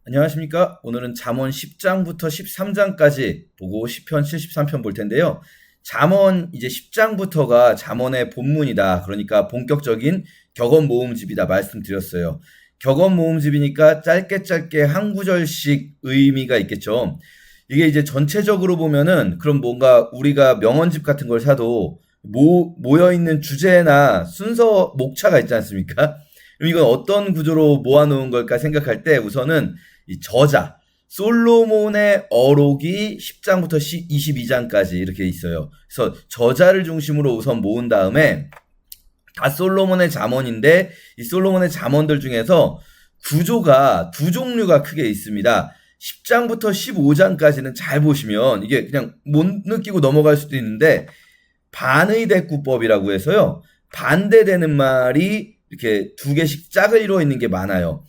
안녕하십니까? 오늘은 잠언 10장부터 13장까지 보고 10편, 73편 볼 텐데요. 잠언 이제 10장부터가 잠언의 본문이다. 그러니까 본격적인 격언 모음집이다 말씀드렸어요. 격언 모음집이니까 짧게 한 구절씩 의미가 있겠죠. 이게 이제 전체적으로 보면은 그럼 뭔가 우리가 명언집 같은 걸 사도 모여있는 주제나 순서 목차가 있지 않습니까? 그럼 이건 어떤 구조로 모아놓은 걸까 생각할 때 우선은 이 저자, 솔로몬의 어록이 10장부터 22장까지 이렇게 있어요. 그래서 저자를 중심으로 우선 모은 다음에 다 솔로몬의 잠언인데 이 솔로몬의 잠언들 중에서 구조가 두 종류가 크게 있습니다. 10장부터 15장까지는 잘 보시면 이게 그냥 못 느끼고 넘어갈 수도 있는데 반의 대꾸법이라고 해서요. 반대되는 말이 이렇게 두 개씩 짝을 이루어 있는 게 많아요.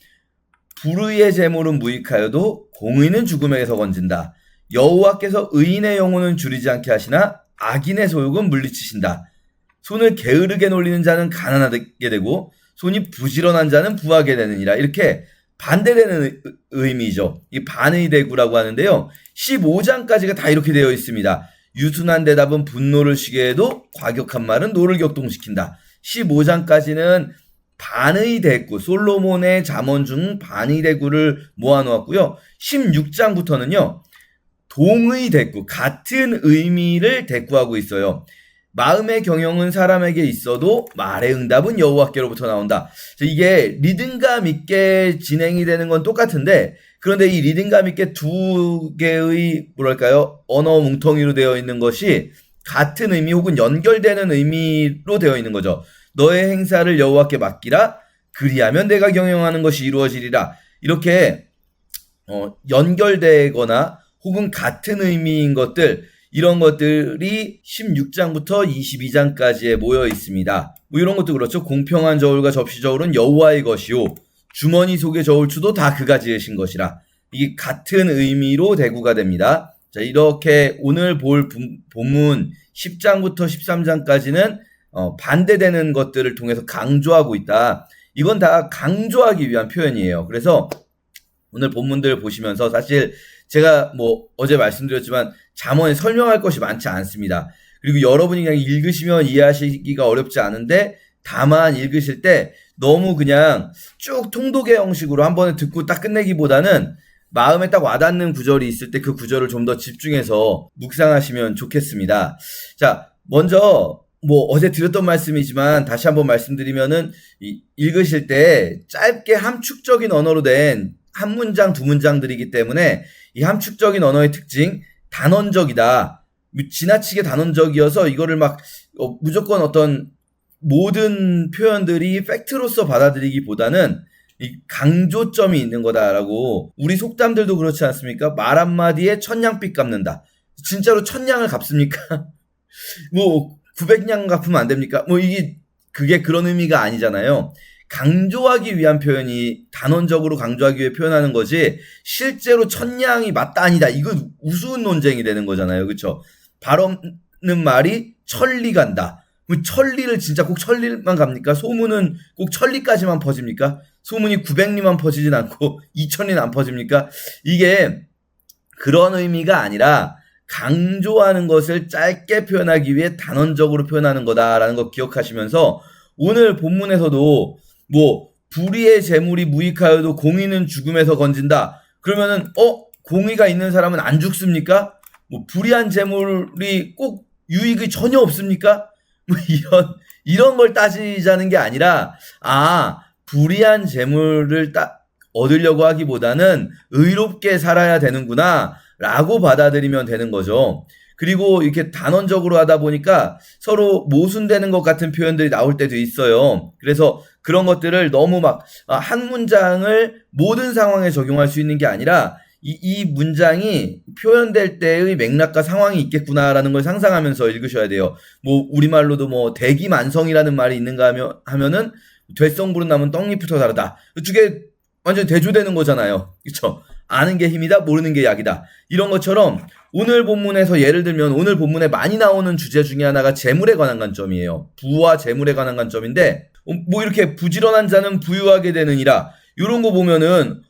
불의의 재물은 무익하여도 공의는 죽음에게서 건진다. 여호와께서 의인의 영혼은 줄이지 않게 하시나 악인의 소욕은 물리치신다. 손을 게으르게 놀리는 자는 가난하게 되고 손이 부지런한 자는 부하게 되느니라. 이렇게 반대되는 의미죠. 이 반의대구라고 하는데요. 15장까지가 다 이렇게 되어 있습니다. 유순한 대답은 분노를 쉬게 해도 과격한 말은 노를 격동시킨다. 15장까지는 반의대구, 솔로몬의 잠언 중 반의대구를 모아놓았고요. 16장부터는요. 동의대구, 같은 의미를 대꾸하고 있어요. 마음의 경영은 사람에게 있어도 말의 응답은 여호와께로부터 나온다. 이게 리듬감 있게 진행이 되는 건 똑같은데 그런데 이 리듬감 있게 두 개의 뭐랄까요 언어 뭉텅이로 되어 있는 것이 같은 의미 혹은 연결되는 의미로 되어 있는 거죠. 너의 행사를 여호와께 맡기라. 그리하면 내가 경영하는 것이 이루어지리라. 이렇게 연결되거나 혹은 같은 의미인 것들 이런 것들이 16장부터 22장까지에 모여 있습니다. 뭐 이런 것도 그렇죠. 공평한 저울과 접시 저울은 여호와의 것이요 주머니 속의 저울추도 다 그가 지으신 것이라. 이게 같은 의미로 대구가 됩니다. 자, 이렇게 오늘 볼 본문 10장부터 13장까지는 반대되는 것들을 통해서 강조하고 있다. 이건 다 강조하기 위한 표현이에요. 그래서 오늘 본문들 보시면서 사실 제가 뭐 어제 말씀드렸지만 잠언에 설명할 것이 많지 않습니다. 그리고 여러분이 그냥 읽으시면 이해하시기가 어렵지 않은데 다만 읽으실 때 너무 그냥 쭉 통독의 형식으로 한 번에 듣고 딱 끝내기보다는 마음에 딱 와닿는 구절이 있을 때 그 구절을 좀 더 집중해서 묵상하시면 좋겠습니다. 자, 먼저 뭐 어제 드렸던 말씀이지만 다시 한번 말씀드리면은 읽으실 때 짧게 함축적인 언어로 된 한 문장, 두 문장들이기 때문에 이 함축적인 언어의 특징, 단언적이다. 지나치게 단언적이어서 이거를 막 무조건 어떤 모든 표현들이 팩트로서 받아들이기보다는 이 강조점이 있는 거다라고. 우리 속담들도 그렇지 않습니까? 말 한마디에 천냥빚 갚는다. 진짜로 천냥을 갚습니까? 뭐 900냥 갚으면 안 됩니까? 뭐 그게 그런 의미가 아니잖아요. 강조하기 위한 표현이 단언적으로 강조하기 위해 표현하는 거지 실제로 천냥이 맞다 아니다 이거 우스운 논쟁이 되는 거잖아요. 그렇죠? 발 없는 말이 천리 간다. 천리를 진짜 꼭 천리만 갑니까? 소문은 꼭 천리까지만 퍼집니까? 소문이 900리만 퍼지진 않고 2000리는 안 퍼집니까? 이게 그런 의미가 아니라 강조하는 것을 짧게 표현하기 위해 단언적으로 표현하는 거다라는 거 기억하시면서 오늘 본문에서도 뭐 불의의 재물이 무익하여도 공의는 죽음에서 건진다. 그러면은 공의가 있는 사람은 안 죽습니까? 뭐 불의한 재물이 꼭 유익이 전혀 없습니까? 뭐 이런 걸 따지자는 게 아니라 불의한 재물을 얻으려고 하기보다는 의롭게 살아야 되는구나 라고 받아들이면 되는 거죠. 그리고 이렇게 단언적으로 하다 보니까 서로 모순되는 것 같은 표현들이 나올 때도 있어요. 그래서 그런 것들을 너무 막 한 문장을 모든 상황에 적용할 수 있는 게 아니라 이 문장이 표현될 때의 맥락과 상황이 있겠구나라는 걸 상상하면서 읽으셔야 돼요. 뭐 우리말로도 뭐 대기만성이라는 말이 있는가 하면은 될성 부른 나무는 떡잎부터 다르다. 두 개 완전 대조되는 거잖아요. 그렇죠? 아는 게 힘이다, 모르는 게 약이다. 이런 것처럼 오늘 본문에서 예를 들면 오늘 본문에 많이 나오는 주제 중에 하나가 재물에 관한 관점이에요. 부와 재물에 관한 관점인데 뭐 이렇게 부지런한 자는 부유하게 되느니라. 이런 거 보면은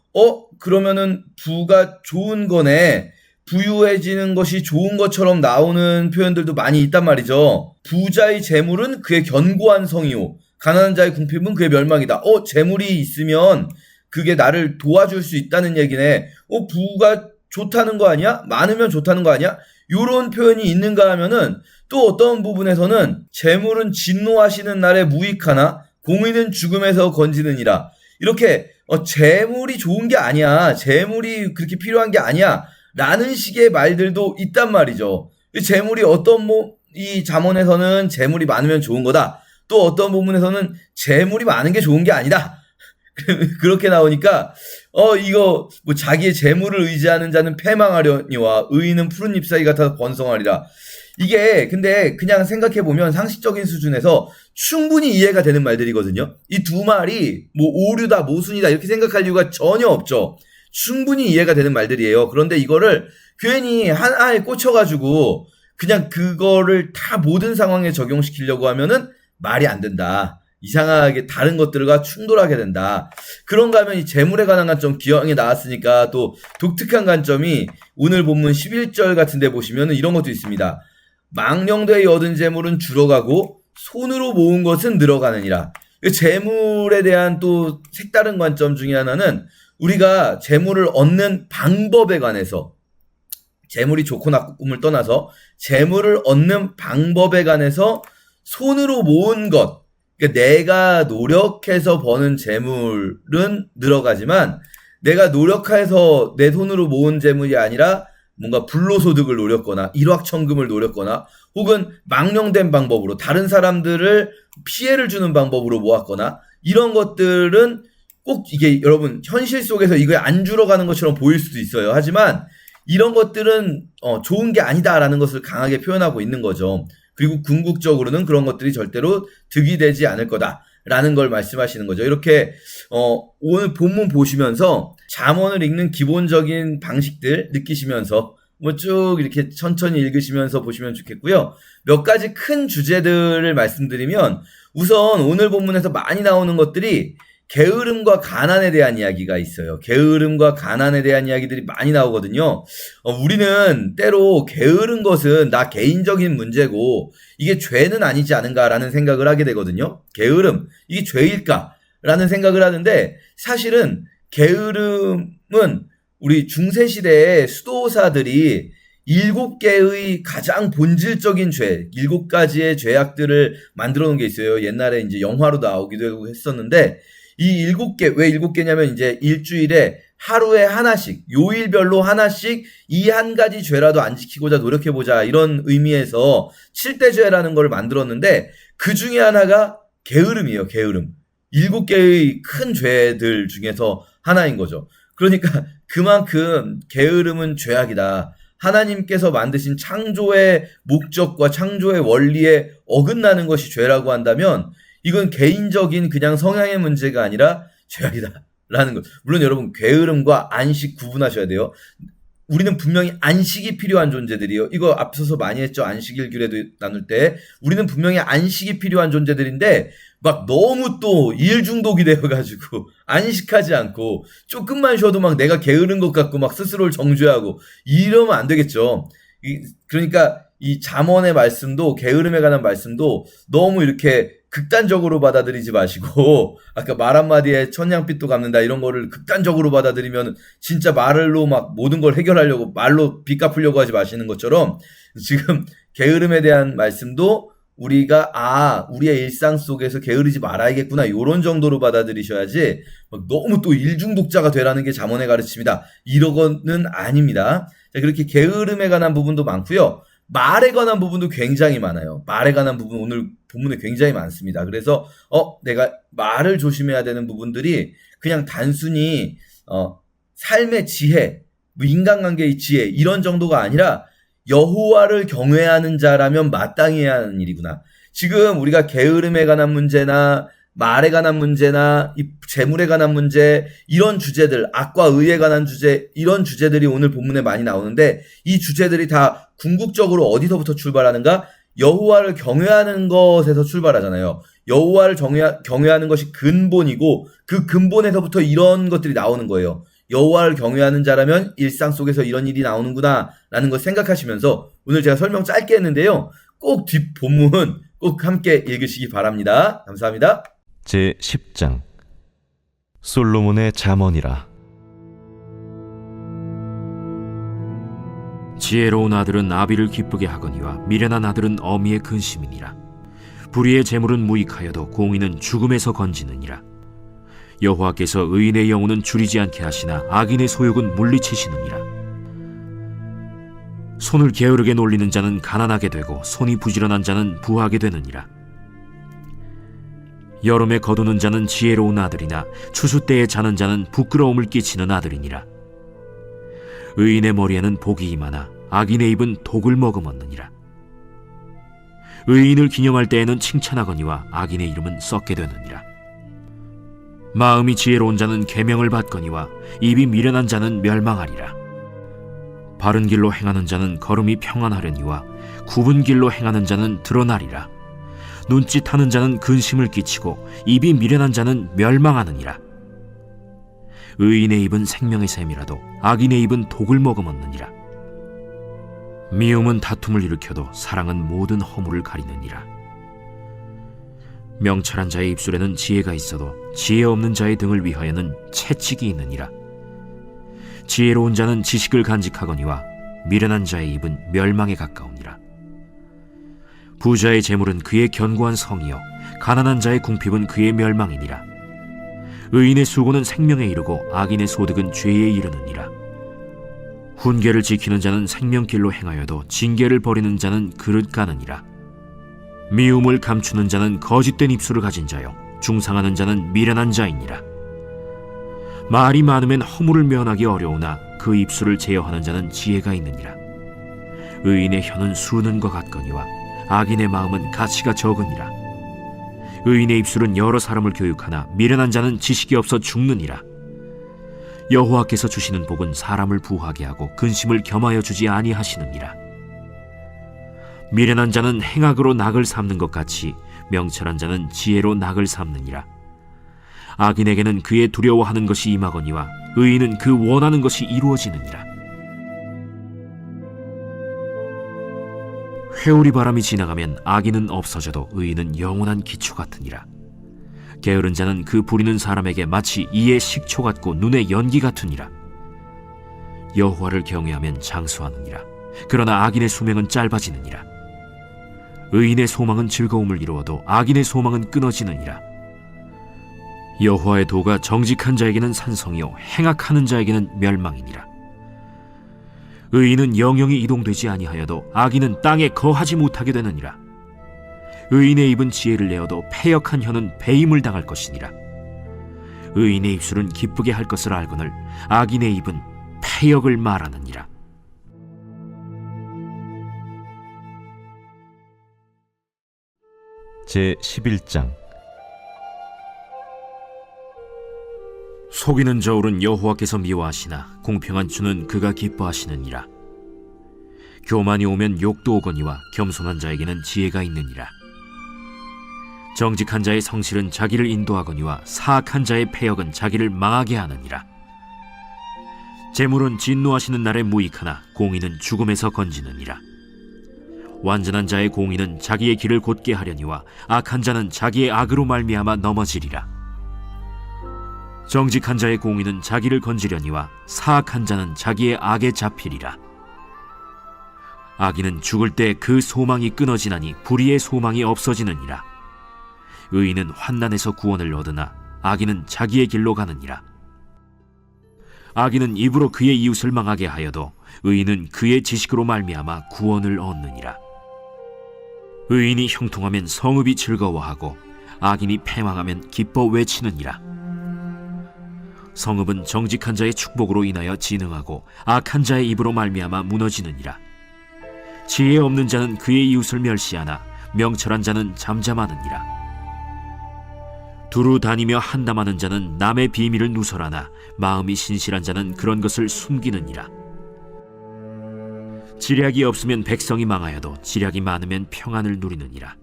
그러면은 부가 좋은 거네. 부유해지는 것이 좋은 것처럼 나오는 표현들도 많이 있단 말이죠. 부자의 재물은 그의 견고한 성이요. 가난한 자의 궁핍은 그의 멸망이다. 재물이 있으면 그게 나를 도와줄 수 있다는 얘기네. 부가 좋다는 거 아니야? 많으면 좋다는 거 아니야? 요런 표현이 있는가 하면은 또 어떤 부분에서는 재물은 진노하시는 날에 무익하나 공의는 죽음에서 건지느니라. 이렇게 재물이 좋은 게 아니야. 재물이 그렇게 필요한 게 아니야. 라는 식의 말들도 있단 말이죠. 재물이 이 잠언에서는 재물이 많으면 좋은 거다. 또 어떤 부분에서는 재물이 많은 게 좋은 게 아니다. 그렇게 나오니까 이거 뭐 자기의 재물을 의지하는 자는 패망하려니와 의인은 푸른 잎사귀 같아서 번성하리라. 이게 근데 그냥 생각해보면 상식적인 수준에서 충분히 이해가 되는 말들이거든요. 이 두 말이 뭐 오류다 모순이다 이렇게 생각할 이유가 전혀 없죠. 충분히 이해가 되는 말들이에요. 그런데 이거를 괜히 하나에 꽂혀가지고 그냥 그거를 다 모든 상황에 적용시키려고 하면은 말이 안 된다. 이상하게 다른 것들과 충돌하게 된다. 그런가 하면 이 재물에 관한 관점 기왕에 나왔으니까 또 독특한 관점이 오늘 본문 11절 같은 데 보시면 이런 것도 있습니다. 망령되이 얻은 재물은 줄어가고 손으로 모은 것은 늘어가느니라. 재물에 대한 또 색다른 관점 중에 하나는 우리가 재물을 얻는 방법에 관해서 재물이 좋고 나쁨을 떠나서 재물을 얻는 방법에 관해서 손으로 모은 것, 그러니까 내가 노력해서 버는 재물은 늘어가지만 내가 노력해서 내 손으로 모은 재물이 아니라 뭔가 불로소득을 노렸거나 일확천금을 노렸거나 혹은 망령된 방법으로 다른 사람들을 피해를 주는 방법으로 모았거나 이런 것들은 꼭 이게 여러분 현실 속에서 이거에 안 줄어가는 것처럼 보일 수도 있어요. 하지만 이런 것들은 좋은 게 아니다라는 것을 강하게 표현하고 있는 거죠. 그리고 궁극적으로는 그런 것들이 절대로 득이 되지 않을 거다라는 걸 말씀하시는 거죠. 이렇게 오늘 본문 보시면서 잠언을 읽는 기본적인 방식들 느끼시면서 뭐 쭉 이렇게 천천히 읽으시면서 보시면 좋겠고요. 몇 가지 큰 주제들을 말씀드리면 우선 오늘 본문에서 많이 나오는 것들이 게으름과 가난에 대한 이야기가 있어요. 게으름과 가난에 대한 이야기들이 많이 나오거든요. 우리는 때로 게으른 것은 나 개인적인 문제고 이게 죄는 아니지 않은가라는 생각을 하게 되거든요. 게으름, 이게 죄일까라는 생각을 하는데 사실은 게으름은 우리 중세시대의 수도사들이 7개의 가장 본질적인 죄, 7가지의 죄악들을 만들어 놓은 게 있어요. 옛날에 이제 영화로 나오기도 했었는데 이 7개, 왜 7개냐면 이제 일주일에 하루에 하나씩, 요일별로 하나씩 이 한 가지 죄라도 안 지키고자 노력해보자 이런 의미에서 7대죄라는 걸 만들었는데 그 중에 하나가 게으름이에요. 게으름. 7개의 큰 죄들 중에서 하나인 거죠. 그러니까 그만큼 게으름은 죄악이다. 하나님께서 만드신 창조의 목적과 창조의 원리에 어긋나는 것이 죄라고 한다면 이건 개인적인 그냥 성향의 문제가 아니라 죄악이다라는 것. 물론 여러분 게으름과 안식 구분하셔야 돼요. 우리는 분명히 안식이 필요한 존재들이에요. 이거 앞서서 많이 했죠. 안식 일규례도 나눌 때. 우리는 분명히 안식이 필요한 존재들인데 막 너무 또 일 중독이 되어가지고 안식하지 않고 조금만 쉬어도 막 내가 게으른 것 같고 막 스스로를 정죄하고 이러면 안 되겠죠. 그러니까 이 잠언의 말씀도 게으름에 관한 말씀도 너무 이렇게 극단적으로 받아들이지 마시고 아까 말 한마디에 천냥빚도 갚는다 이런 거를 극단적으로 받아들이면 진짜 말로 막 모든 걸 해결하려고 말로 빚 갚으려고 하지 마시는 것처럼 지금 게으름에 대한 말씀도 우리가 우리의 일상 속에서 게으르지 말아야겠구나 이런 정도로 받아들이셔야지 막 너무 또 일중독자가 되라는 게 잠언의 가르침이다 이러고는 아닙니다. 자, 그렇게 게으름에 관한 부분도 많고요. 말에 관한 부분도 굉장히 많아요. 말에 관한 부분 오늘 본문에 굉장히 많습니다. 그래서 내가 말을 조심해야 되는 부분들이 그냥 단순히 삶의 지혜, 뭐 인간관계의 지혜 이런 정도가 아니라 여호와를 경외하는 자라면 마땅히 해야 하는 일이구나. 지금 우리가 게으름에 관한 문제나 말에 관한 문제나 이 재물에 관한 문제 이런 주제들 악과 의에 관한 주제 이런 주제들이 오늘 본문에 많이 나오는데 이 주제들이 다 궁극적으로 어디서부터 출발하는가? 여호와를 경외하는 것에서 출발하잖아요. 여호와를 경외하는 것이 근본이고 그 근본에서부터 이런 것들이 나오는 거예요. 여호와를 경외하는 자라면 일상 속에서 이런 일이 나오는구나 라는 걸 생각하시면서 오늘 제가 설명 짧게 했는데요. 꼭 뒷본문 꼭 함께 읽으시기 바랍니다. 감사합니다. 제10장 솔로몬의 잠언이라. 지혜로운 아들은 아비를 기쁘게 하거니와 미련한 아들은 어미의 근심이니라. 불의의 재물은 무익하여도 공의는 죽음에서 건지느니라. 여호와께서 의인의 영혼은 줄이지 않게 하시나 악인의 소욕은 물리치시느니라. 손을 게으르게 놀리는 자는 가난하게 되고 손이 부지런한 자는 부하게 되느니라. 여름에 거두는 자는 지혜로운 아들이나 추수 때에 자는 자는 부끄러움을 끼치는 아들이니라. 의인의 머리에는 복이 임하나 악인의 입은 독을 머금었느니라. 의인을 기념할 때에는 칭찬하거니와 악인의 이름은 썩게 되느니라. 마음이 지혜로운 자는 계명을 받거니와 입이 미련한 자는 멸망하리라. 바른 길로 행하는 자는 걸음이 평안하려니와 굽은 길로 행하는 자는 드러나리라. 눈짓하는 자는 근심을 끼치고 입이 미련한 자는 멸망하느니라. 의인의 입은 생명의 샘이라도 악인의 입은 독을 머금었느니라. 미움은 다툼을 일으켜도 사랑은 모든 허물을 가리느니라. 명철한 자의 입술에는 지혜가 있어도 지혜 없는 자의 등을 위하여는 채찍이 있느니라. 지혜로운 자는 지식을 간직하거니와 미련한 자의 입은 멸망에 가까우니라. 부자의 재물은 그의 견고한 성이요 가난한 자의 궁핍은 그의 멸망이니라. 의인의 수고는 생명에 이르고 악인의 소득은 죄에 이르느니라. 훈계를 지키는 자는 생명길로 행하여도 징계를 버리는 자는 그릇 가느니라. 미움을 감추는 자는 거짓된 입술을 가진 자요 중상하는 자는 미련한 자이니라. 말이 많으면 허물을 면하기 어려우나 그 입술을 제어하는 자는 지혜가 있느니라. 의인의 혀는 수는과 같거니와 악인의 마음은 가치가 적으니라. 의인의 입술은 여러 사람을 교육하나 미련한 자는 지식이 없어 죽느니라. 여호와께서 주시는 복은 사람을 부하게 하고 근심을 겸하여 주지 아니하시느니라. 미련한 자는 행악으로 낙을 삼는 것 같이 명철한 자는 지혜로 낙을 삼느니라. 악인에게는 그의 두려워하는 것이 임하거니와 의인은 그 원하는 것이 이루어지느니라. 회오리 바람이 지나가면 악인은 없어져도 의인은 영원한 기초 같으니라. 게으른 자는 그 부리는 사람에게 마치 이의 식초 같고 눈의 연기 같으니라. 여호와를 경외하면 장수하느니라. 그러나 악인의 수명은 짧아지느니라. 의인의 소망은 즐거움을 이루어도 악인의 소망은 끊어지느니라. 여호와의 도가 정직한 자에게는 산성이요 행악하는 자에게는 멸망이니라. 의인은 영영이 이동되지 아니하여도 악인은 땅에 거하지 못하게 되느니라. 의인의 입은 지혜를 내어도 패역한 혀는 배임을 당할 것이니라. 의인의 입술은 기쁘게 할 것을 알거늘 악인의 입은 패역을 말하느니라. 제11장 속이는 저울은 여호와께서 미워하시나 공평한 주는 그가 기뻐하시느니라. 교만이 오면 욕도 오거니와 겸손한 자에게는 지혜가 있느니라. 정직한 자의 성실은 자기를 인도하거니와 사악한 자의 패역은 자기를 망하게 하느니라. 재물은 진노하시는 날에 무익하나 공의는 죽음에서 건지느니라. 완전한 자의 공의는 자기의 길을 곧게 하려니와 악한 자는 자기의 악으로 말미암아 넘어지리라. 정직한 자의 공의는 자기를 건지려니와 사악한 자는 자기의 악에 잡히리라. 악인은 죽을 때 그 소망이 끊어지나니 불의의 소망이 없어지느니라. 의인은 환난에서 구원을 얻으나 악인은 자기의 길로 가느니라. 악인은 입으로 그의 이웃을 망하게 하여도 의인은 그의 지식으로 말미암아 구원을 얻느니라. 의인이 형통하면 성읍이 즐거워하고 악인이 패망하면 기뻐 외치느니라. 성읍은 정직한 자의 축복으로 인하여 진흥하고 악한 자의 입으로 말미암아 무너지느니라. 지혜 없는 자는 그의 이웃을 멸시하나 명철한 자는 잠잠하느니라. 두루 다니며 한담하는 자는 남의 비밀을 누설하나 마음이 신실한 자는 그런 것을 숨기느니라. 지략이 없으면 백성이 망하여도 지략이 많으면 평안을 누리느니라.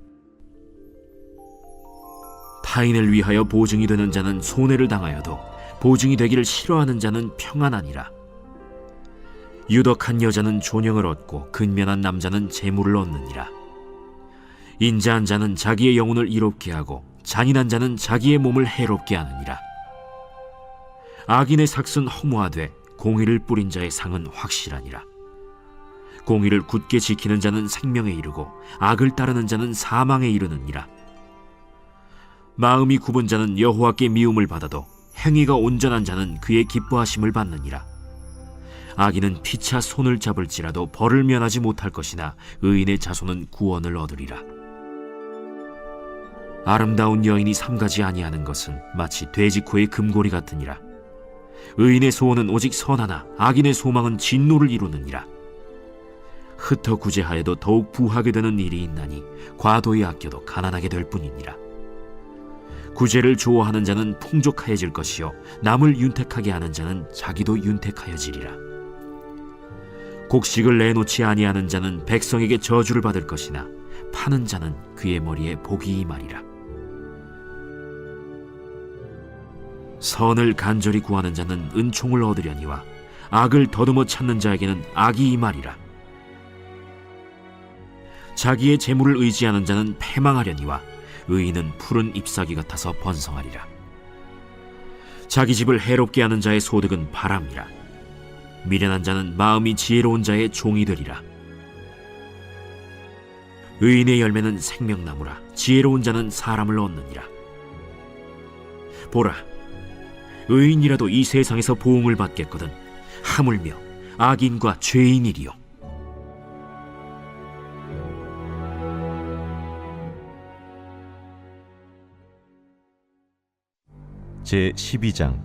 타인을 위하여 보증이 되는 자는 손해를 당하여도 보증이 되기를 싫어하는 자는 평안하니라. 유덕한 여자는 존영을 얻고 근면한 남자는 재물을 얻느니라. 인자한 자는 자기의 영혼을 이롭게 하고 잔인한 자는 자기의 몸을 해롭게 하느니라. 악인의 삭은 허무하되 공의를 뿌린 자의 상은 확실하니라. 공의를 굳게 지키는 자는 생명에 이르고 악을 따르는 자는 사망에 이르느니라. 마음이 굽은 자는 여호와께 미움을 받아도 행위가 온전한 자는 그의 기뻐하심을 받느니라. 악인은 피차 손을 잡을지라도 벌을 면하지 못할 것이나 의인의 자손은 구원을 얻으리라. 아름다운 여인이 삼가지 아니하는 것은 마치 돼지코의 금고리 같으니라. 의인의 소원은 오직 선하나 악인의 소망은 진노를 이루느니라. 흩어 구제하여도 더욱 부하게 되는 일이 있나니 과도히 아껴도 가난하게 될 뿐이니라. 구제를 좋아하는 자는 풍족하여질 것이요 남을 윤택하게 하는 자는 자기도 윤택하여지리라. 곡식을 내놓지 아니하는 자는 백성에게 저주를 받을 것이나 파는 자는 그의 머리에 복이 임하리라. 선을 간절히 구하는 자는 은총을 얻으려니와 악을 더듬어 찾는 자에게는 악이 임하리라. 자기의 재물을 의지하는 자는 패망하려니와 의인은 푸른 잎사귀 같아서 번성하리라. 자기 집을 해롭게 하는 자의 소득은 바람이라. 미련한 자는 마음이 지혜로운 자의 종이 되리라. 의인의 열매는 생명나무라. 지혜로운 자는 사람을 얻느니라. 보라, 의인이라도 이 세상에서 보응을 받겠거든 하물며 악인과 죄인이리요. 제12장.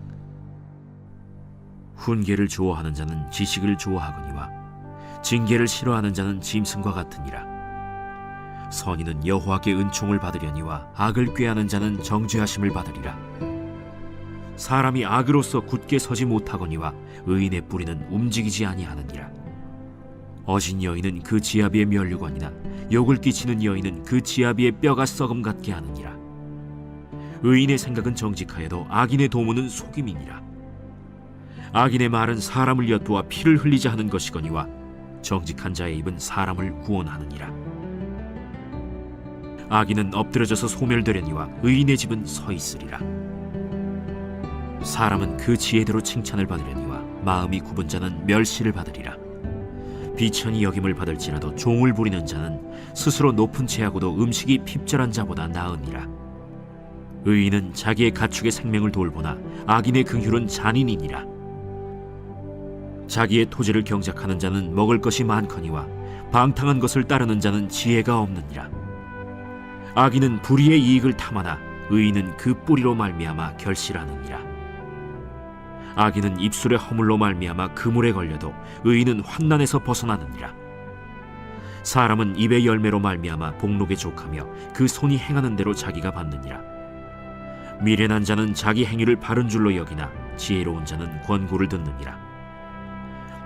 훈계를 좋아하는 자는 지식을 좋아하거니와 징계를 싫어하는 자는 짐승과 같으니라. 선인은 여호와께 은총을 받으려니와 악을 꾀하는 자는 정죄하심을 받으리라. 사람이 악으로서 굳게 서지 못하거니와 의인의 뿌리는 움직이지 아니하느니라. 어진 여인은 그 지아비의 면류관이나 욕을 끼치는 여인은 그 지아비의 뼈가 썩음 같게 하느니라. 의인의 생각은 정직하여도 악인의 도모는 속임이니라. 악인의 말은 사람을 엿보아 피를 흘리자 하는 것이거니와 정직한 자의 입은 사람을 구원하느니라. 악인은 엎드려져서 소멸되려니와 의인의 집은 서 있으리라. 사람은 그 지혜대로 칭찬을 받으려니와 마음이 굽은 자는 멸시를 받으리라. 비천히 여김을 받을지라도 종을 부리는 자는 스스로 높은 채하고도 음식이 핍절한 자보다 나으니라. 의인은 자기의 가축의 생명을 돌보나 악인의 긍휼은 잔인이니라. 자기의 토지를 경작하는 자는 먹을 것이 많거니와 방탕한 것을 따르는 자는 지혜가 없느니라. 악인은 불의의 이익을 탐하나 의인은 그 뿌리로 말미암아 결실하느니라. 악인은 입술의 허물로 말미암아 그물에 걸려도 의인은 환난에서 벗어나느니라. 사람은 입의 열매로 말미암아 복록에 족하며 그 손이 행하는 대로 자기가 받느니라. 미련한 자는 자기 행위를 바른 줄로 여기나 지혜로운 자는 권고를 듣느니라.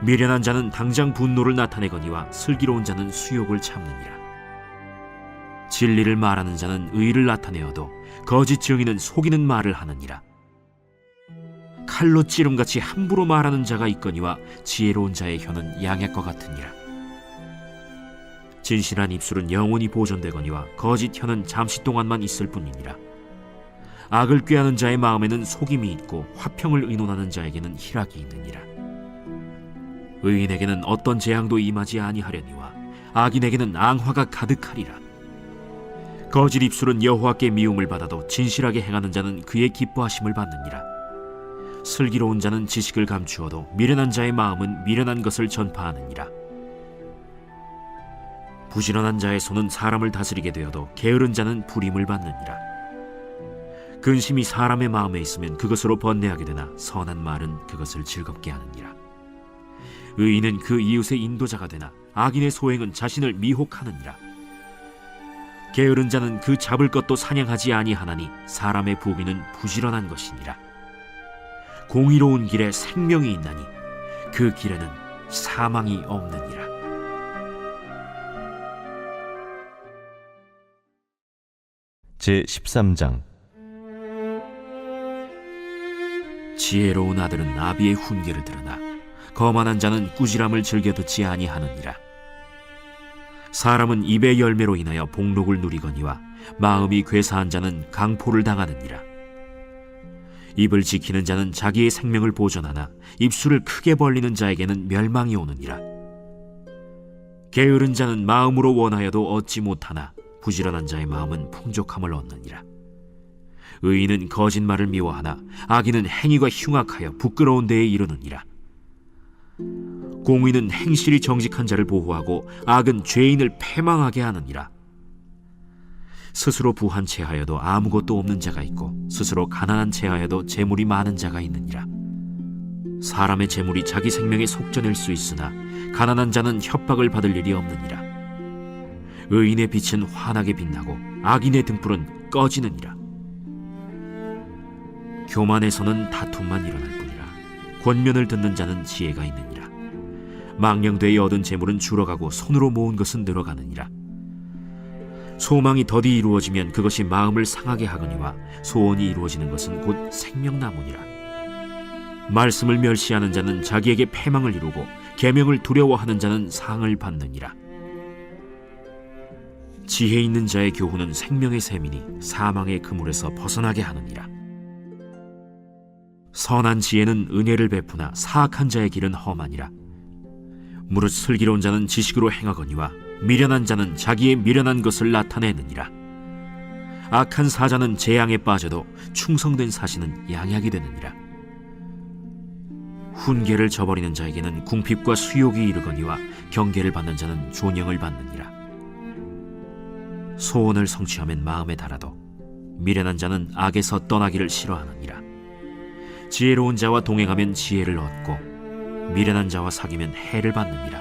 미련한 자는 당장 분노를 나타내거니와 슬기로운 자는 수욕을 참느니라. 진리를 말하는 자는 의를 나타내어도 거짓 증인은 속이는 말을 하느니라. 칼로 찌름같이 함부로 말하는 자가 있거니와 지혜로운 자의 혀는 양약과 같으니라. 진실한 입술은 영원히 보존되거니와 거짓 혀는 잠시 동안만 있을 뿐이니라. 악을 꾀하는 자의 마음에는 속임이 있고 화평을 의논하는 자에게는 희락이 있느니라. 의인에게는 어떤 재앙도 임하지 아니하려니와 악인에게는 앙화가 가득하리라. 거짓 입술은 여호와께 미움을 받아도 진실하게 행하는 자는 그의 기뻐하심을 받느니라. 슬기로운 자는 지식을 감추어도 미련한 자의 마음은 미련한 것을 전파하느니라. 부지런한 자의 손은 사람을 다스리게 되어도 게으른 자는 불임을 받느니라. 근심이 사람의 마음에 있으면 그것으로 번뇌하게 되나 선한 말은 그것을 즐겁게 하느니라. 의인은 그 이웃의 인도자가 되나 악인의 소행은 자신을 미혹하느니라. 게으른 자는 그 잡을 것도 사냥하지 아니하나니 사람의 부귀는 부지런한 것이니라. 공의로운 길에 생명이 있나니 그 길에는 사망이 없느니라. 제13장. 지혜로운 아들은 아비의 훈계를 들으나 거만한 자는 꾸지람을 즐겨 듣지 아니하느니라. 사람은 입의 열매로 인하여 복록을 누리거니와 마음이 괴사한 자는 강포를 당하느니라. 입을 지키는 자는 자기의 생명을 보존하나 입술을 크게 벌리는 자에게는 멸망이 오느니라. 게으른 자는 마음으로 원하여도 얻지 못하나 부지런한 자의 마음은 풍족함을 얻느니라. 의인은 거짓말을 미워하나 악인은 행위가 흉악하여 부끄러운 데에 이르느니라. 공의는 행실이 정직한 자를 보호하고 악은 죄인을 패망하게 하느니라. 스스로 부한 채하여도 아무것도 없는 자가 있고 스스로 가난한 채하여도 재물이 많은 자가 있느니라. 사람의 재물이 자기 생명에 속전일 수 있으나 가난한 자는 협박을 받을 일이 없느니라. 의인의 빛은 환하게 빛나고 악인의 등불은 꺼지느니라. 교만에서는 다툼만 일어날 뿐이라. 권면을 듣는 자는 지혜가 있느니라. 망령되이 얻은 재물은 줄어가고 손으로 모은 것은 늘어가느니라. 소망이 더디 이루어지면 그것이 마음을 상하게 하거니와 소원이 이루어지는 것은 곧 생명나무니라. 말씀을 멸시하는 자는 자기에게 패망을 이루고 계명을 두려워하는 자는 상을 받느니라. 지혜 있는 자의 교훈은 생명의 샘이니 사망의 그물에서 벗어나게 하느니라. 선한 지혜는 은혜를 베푸나 사악한 자의 길은 험하니라. 무릇 슬기로운 자는 지식으로 행하거니와 미련한 자는 자기의 미련한 것을 나타내느니라. 악한 사자는 재앙에 빠져도 충성된 사신은 양약이 되느니라. 훈계를 저버리는 자에게는 궁핍과 수욕이 이르거니와 경계를 받는 자는 존영을 받느니라. 소원을 성취하면 마음에 달아도 미련한 자는 악에서 떠나기를 싫어하느니라. 지혜로운 자와 동행하면 지혜를 얻고 미련한 자와 사귀면 해를 받느니라.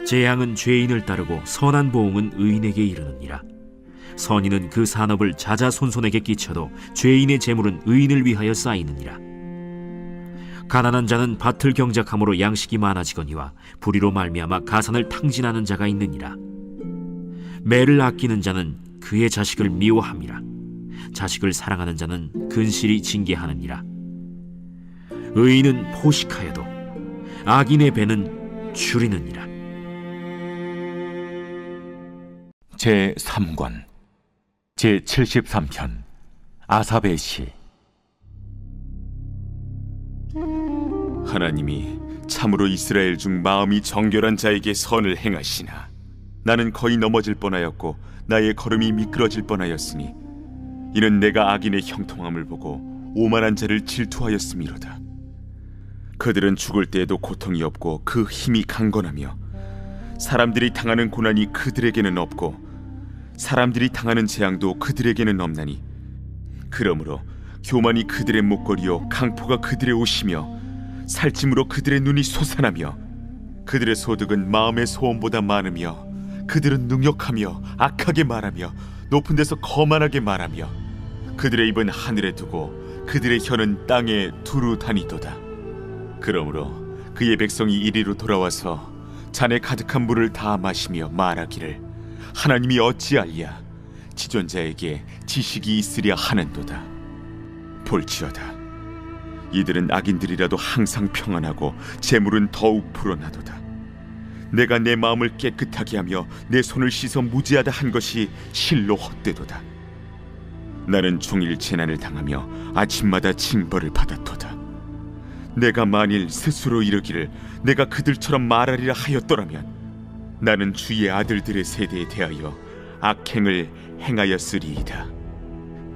재앙은 죄인을 따르고 선한 보응은 의인에게 이르느니라. 선인은 그 산업을 자자손손에게 끼쳐도 죄인의 재물은 의인을 위하여 쌓이느니라. 가난한 자는 밭을 경작함으로 양식이 많아지거니와 불의로 말미암아 가산을 탕진하는 자가 있느니라. 매를 아끼는 자는 그의 자식을 미워함이라. 자식을 사랑하는 자는 근실이 징계하느니라. 의인은 포식하여도 악인의 배는 줄이느니라. 제3권 제73편 아삽의 시. 하나님이 참으로 이스라엘 중 마음이 정결한 자에게 선을 행하시나 나는 거의 넘어질 뻔하였고 나의 걸음이 미끄러질 뻔하였으니 이는 내가 악인의 형통함을 보고 오만한 자를 질투하였음이로다. 그들은 죽을 때에도 고통이 없고 그 힘이 강건하며 사람들이 당하는 고난이 그들에게는 없고 사람들이 당하는 재앙도 그들에게는 없나니 그러므로 교만이 그들의 목걸이요 강포가 그들의 옷이며 살찜으로 그들의 눈이 솟아나며 그들의 소득은 마음의 소원보다 많으며 그들은 능욕하며 악하게 말하며 높은 데서 거만하게 말하며 그들의 입은 하늘에 두고 그들의 혀는 땅에 두루 다니도다. 그러므로 그의 백성이 이리로 돌아와서 잔에 가득한 물을 다 마시며 말하기를 하나님이 어찌알랴 지존자에게 지식이 있으랴 하는도다. 볼지어다 이들은 악인들이라도 항상 평안하고 재물은 더욱 불어나도다. 내가 내 마음을 깨끗하게 하며 내 손을 씻어 무지하다 한 것이 실로 헛되도다. 나는 종일 재난을 당하며 아침마다 징벌을 받았도다. 내가 만일 스스로 이르기를 내가 그들처럼 말하리라 하였더라면 나는 주의 아들들의 세대에 대하여 악행을 행하였으리이다.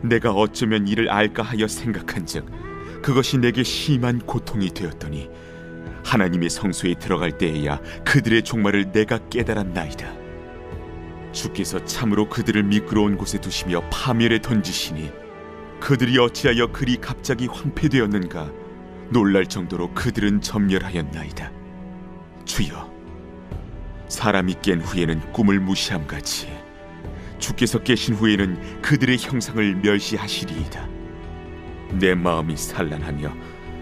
내가 어쩌면 이를 알까 하여 생각한즉 그것이 내게 심한 고통이 되었더니 하나님의 성소에 들어갈 때에야 그들의 종말을 내가 깨달았나이다. 주께서 참으로 그들을 미끄러운 곳에 두시며 파멸에 던지시니 그들이 어찌하여 그리 갑자기 황폐되었는가 놀랄 정도로 그들은 점멸하였나이다. 주여, 사람이 깬 후에는 꿈을 무시함같이 주께서 깨신 후에는 그들의 형상을 멸시하시리이다. 내 마음이 산란하며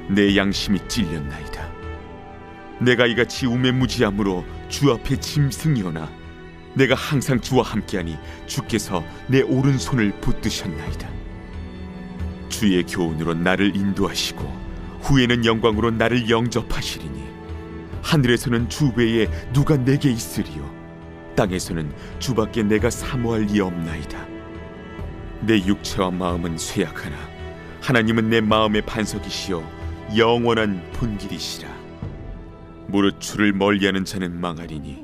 내 양심이 찔렸나이다. 내가 이같이 우매무지함으로 주 앞에 짐승이오나 내가 항상 주와 함께하니 주께서 내 오른손을 붙드셨나이다. 주의 교훈으로 나를 인도하시고 후에는 영광으로 나를 영접하시리니 하늘에서는 주 외에 누가 내게 있으리요 땅에서는 주밖에 내가 사모할 이 없나이다. 내 육체와 마음은 쇠약하나 하나님은 내 마음의 반석이시요 영원한 분길이시라. 무릇 주를 멀리하는 자는 망하리니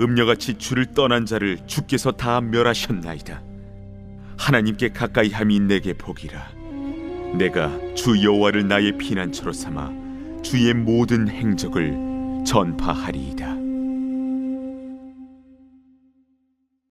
음녀같이 주를 떠난 자를 주께서 다 멸하셨나이다. 하나님께 가까이함이 내게 복이라. 내가 주 여호와를 나의 피난처로 삼아 주의 모든 행적을 전파하리이다.